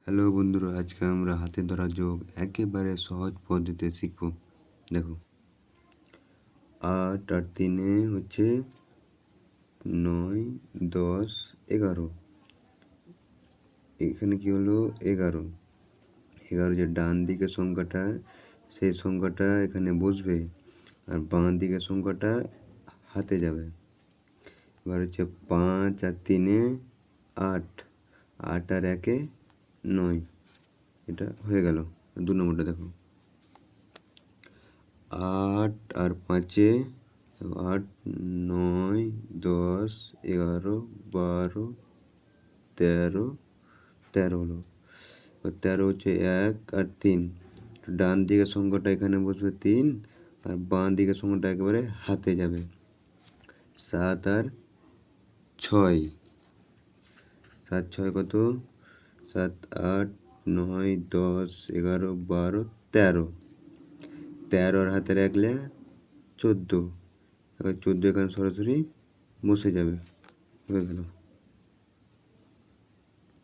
Hello বন্ধুরা, আজকে আমরা হাতে ধরা যোগ একেবারে সহজ পদ্ধতিতে শিখব। দেখো, 8 আর 3 হচ্ছে 9, 10, 11। এখানে কি হলো 11। যে ডান দিকের সংখ্যাটা সেই সংখ্যাটা এখানে বসবে আর বাঁ দিকের সংখ্যাটা হাতে যাবে। এবার হচ্ছে 5 আর 3 8, 8 আর 1 9। এটা হয়ে গেল। 2 নম্বরটা দেখো, 8 আর 5 8, 9, 10, 11, 12, 13, 13 হলো। 13 হচ্ছে 1 আর 3। ডান দিকের সংখ্যাটা এখানে বসবে 3 আর বাঁ দিকের সংখ্যাটা একেবারে হাতে যাবে। 7 আর 6, 7 6 কত? 7 8 9 10 11 12 13। 13 হাতে রাখলে 14। এবার 14 এখানে সরাসরি বসে যাবে, হয়ে গেল।